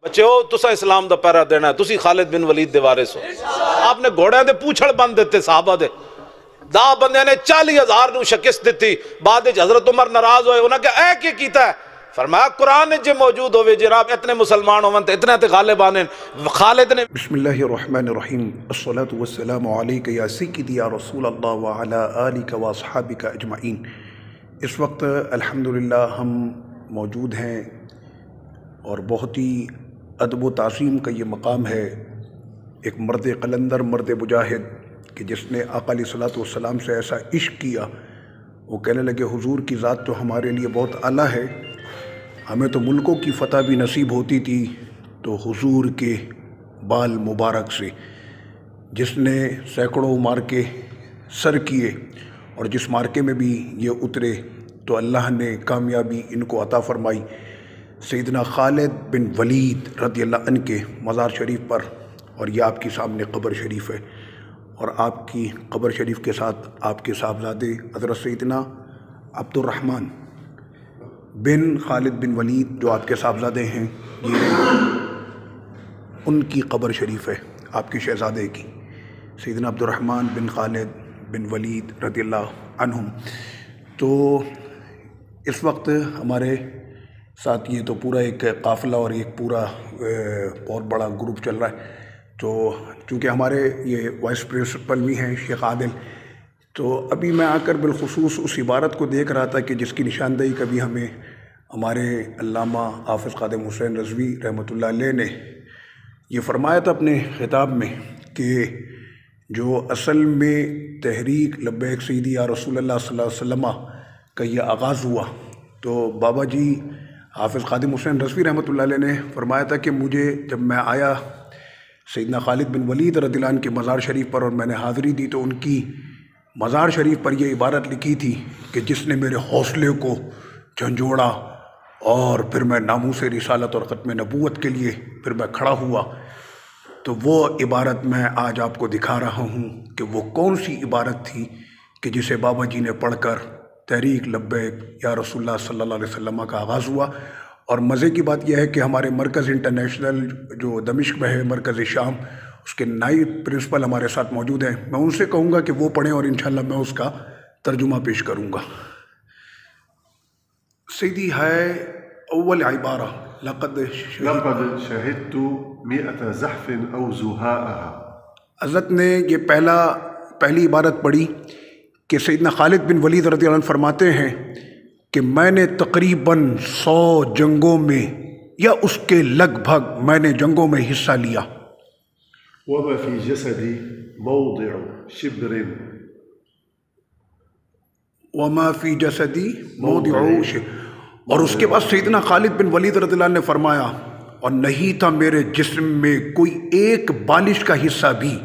بچے ہو تسا اسلام دا پیرا دینا ہے، تسی خالد بن ولید دے وارث ہو۔ آپ نے گھوڑے دے پوچھڑ بند دیتے صحابہ دے، 10 بندے نے 40,000 نو شکست دیتی، بعد حضرت عمر ناراض ہوئے، انہوں نے کہا اے کی کیتا ہے؟ فرمایا قرآن جے موجود ہوئے جناب اتنے مسلمان ہوئے اتنے تے غالب آنے۔ خالد نے بسم اللہ الرحمن الرحیم، الصلاة والسلام علیکہ یا سیدی یا رسول اللہ وعلی آلک واصحابک اجمعین۔ اس وقت الحمدللہ ہم موجود ہیں اور بہت ہی ادب و تعظیم کا یہ مقام ہے، ایک مرد قلندر، مرد مجاہد کہ جس نے آقا علیہ الصلوۃ والسلام سے ایسا عشق کیا، وہ کہنے لگے حضور کی ذات تو ہمارے لیے بہت اعلیٰ ہے، ہمیں تو ملکوں کی فتح بھی نصیب ہوتی تھی تو حضور کے بال مبارک سے، جس نے سینکڑوں مارکے سر کیے اور جس مارکے میں بھی یہ اترے تو اللہ نے کامیابی ان کو عطا فرمائی، سیدنا خالد بن ولید رضی اللہ عنہ کے مزار شریف پر، اور یہ آپ کی سامنے قبر شریف ہے، اور آپ کی قبر شریف کے ساتھ آپ کے صاحبزادے حضرت سیدنا عبد الرحمن بن خالد بن ولید جو آپ کے صاحبزادے ہیں، یہ ان کی قبر شریف ہے، آپ کے شہزادے کی، سیدنا عبد الرحمن بن خالد بن ولید رضی اللہ عنہم۔ تو اس وقت ہمارے ساتھ یہ تو پورا ایک قافلہ اور ایک پورا بہت بڑا گروپ چل رہا ہے، تو چونکہ ہمارے یہ وائس پرنسپل بھی ہیں شیخ عادل، تو ابھی میں آ کر بالخصوص اس عبارت کو دیکھ رہا تھا کہ جس کی نشاندہی کبھی ہمیں ہمارے علامہ حافظ خادم حسین رضوی رحمۃ اللہ علیہ نے یہ فرمایا تھا اپنے خطاب میں کہ جو اصل میں تحریک لبیک سیدی یا رسول اللہ صلی اللہ علیہ وسلم کا یہ آغاز ہوا، تو بابا جی حافظ خادم حسین رضوی رحمۃ اللہ علیہ نے فرمایا تھا کہ مجھے جب میں آیا سیدنا خالد بن ولید رضی اللہ عنہ کے مزار شریف پر اور میں نے حاضری دی تو ان کی مزار شریف پر یہ عبارت لکھی تھی کہ جس نے میرے حوصلے کو جھنجھوڑا اور پھر میں ناموس رسالت اور ختم نبوت کے لیے پھر میں کھڑا ہوا، تو وہ عبارت میں آج آپ کو دکھا رہا ہوں کہ وہ کون سی عبارت تھی کہ جسے بابا جی نے پڑھ کر تحریک لبیک یا رسول اللہ صلی اللہ علیہ وسلم کا آغاز ہوا۔ اور مزے کی بات یہ ہے کہ ہمارے مرکز انٹرنیشنل جو دمشق میں ہے، مرکز شام، اس کے نائب پرنسپل ہمارے ساتھ موجود ہیں، میں ان سے کہوں گا کہ وہ پڑھیں اور انشاءاللہ میں اس کا ترجمہ پیش کروں گا۔ سیدی ہے اول عبارہ لقد شہدت 100 زحف او زہاءها۔ حضرت نے یہ پہلی عبارت پڑھی کہ سیدنا خالد بن ولید رضی اللہ عنہ فرماتے ہیں کہ میں نے تقریباً 100 جنگوں میں یا اس کے لگ بھگ میں نے جنگوں میں حصہ لیا۔ وما في جسدي موضع شبر وما فی جسدی موضع شبر، اور اس کے بعد سیدنا خالد بن ولید رضی اللہ عنہ نے فرمایا اور نہیں تھا میرے جسم میں کوئی ایک بالش کا حصہ بھی،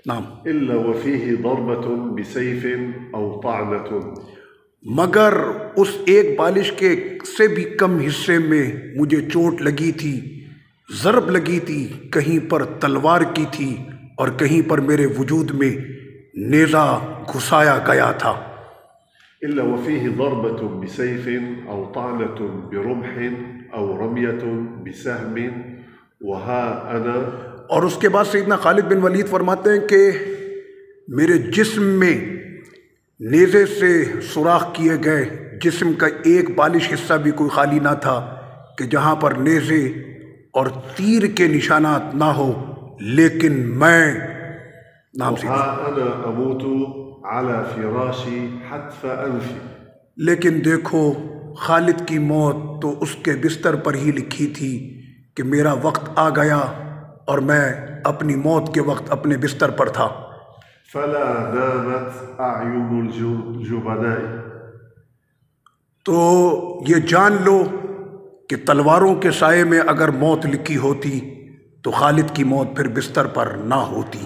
نام الا وفيه ضربة بسيف او طعنة، مگر اس ایک بالش کے سے بھی کم حصے میں مجھے چوٹ لگی تھی، ضرب لگی تھی، کہیں پر تلوار کی تھی اور کہیں پر میرے وجود میں نیزہ گھسایا گیا تھا۔ الا وفيه ضربة بسيف او طعنة برمح او رمية بسهم وها انا۔ اور اس کے بعد سیدنا خالد بن ولید فرماتے ہیں کہ میرے جسم میں نیزے سے سوراخ کیے گئے، جسم کا ایک بالش حصہ بھی کوئی خالی نہ تھا کہ جہاں پر نیزے اور تیر کے نشانات نہ ہو، لیکن میں نام سے انا اموت على فراشي حتف انفي، لیکن دیکھو خالد کی موت تو اس کے بستر پر ہی لکھی تھی کہ میرا وقت آ گیا اور میں اپنی موت کے وقت اپنے بستر پر تھا۔ فلا نامت اعین الجبناء، تو یہ جان لو کہ تلواروں کے سائے میں اگر موت لکھی ہوتی تو خالد کی موت پھر بستر پر نہ ہوتی۔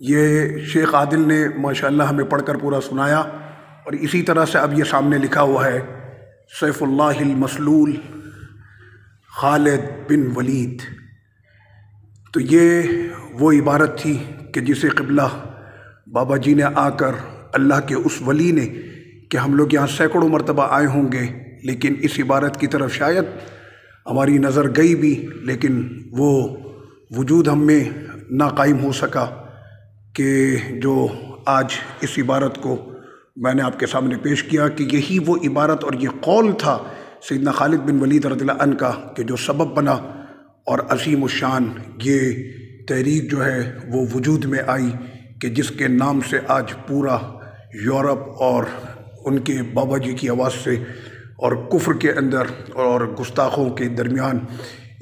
یہ شیخ عادل نے ماشاءاللہ ہمیں پڑھ کر پورا سنایا، اور اسی طرح سے اب یہ سامنے لکھا ہوا ہے سیف اللہ المسلول خالد بن ولید۔ تو یہ وہ عبارت تھی کہ جسے قبلہ بابا جی نے آ کر اللہ کے اس ولی نے، کہ ہم لوگ یہاں سینکڑوں مرتبہ آئے ہوں گے لیکن اس عبارت کی طرف شاید ہماری نظر گئی بھی، لیکن وہ وجود ہم میں نہ قائم ہو سکا کہ جو آج اس عبارت کو میں نے آپ کے سامنے پیش کیا کہ یہی وہ عبارت اور یہ قول تھا سیدنا خالد بن ولید رضی اللہ عنہ کا کہ جو سبب بنا اور عظیم الشان یہ تحریک جو ہے وہ وجود میں آئی کہ جس کے نام سے آج پورا یورپ اور ان کے بابا جی کی آواز سے اور کفر کے اندر اور گستاخوں کے درمیان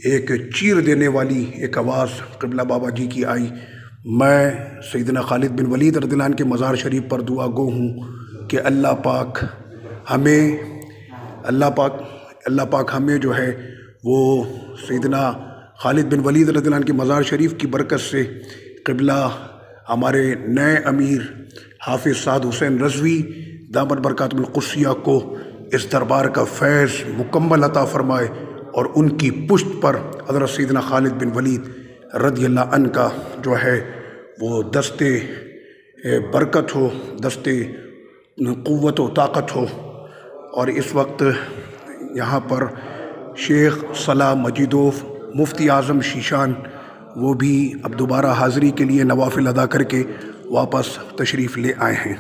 ایک چیر دینے والی ایک آواز قبلہ بابا جی کی آئی۔ میں سیدنا خالد بن ولید رضی اللہ عنہ کے مزار شریف پر دعا گو ہوں کہ اللہ پاک ہمیں جو ہے وہ سیدنا خالد بن ولید رضی اللہ عنہ کے مزار شریف کی برکت سے قبلہ ہمارے نئے امیر حافظ سعد حسین رضوی دامت برکاتہ القدسیہ کو اس دربار کا فیض مکمل عطا فرمائے اور ان کی پشت پر حضرت سیدنا خالد بن ولید رضی اللہ عنہ کا جو ہے وہ دستے برکت ہو، دستے قوت و طاقت ہو۔ اور اس وقت یہاں پر شیخ صلاح مجیدوف مفتی اعظم شیشان وہ بھی اب دوبارہ حاضری کے لیے نوافل ادا کر کے واپس تشریف لے آئے ہیں۔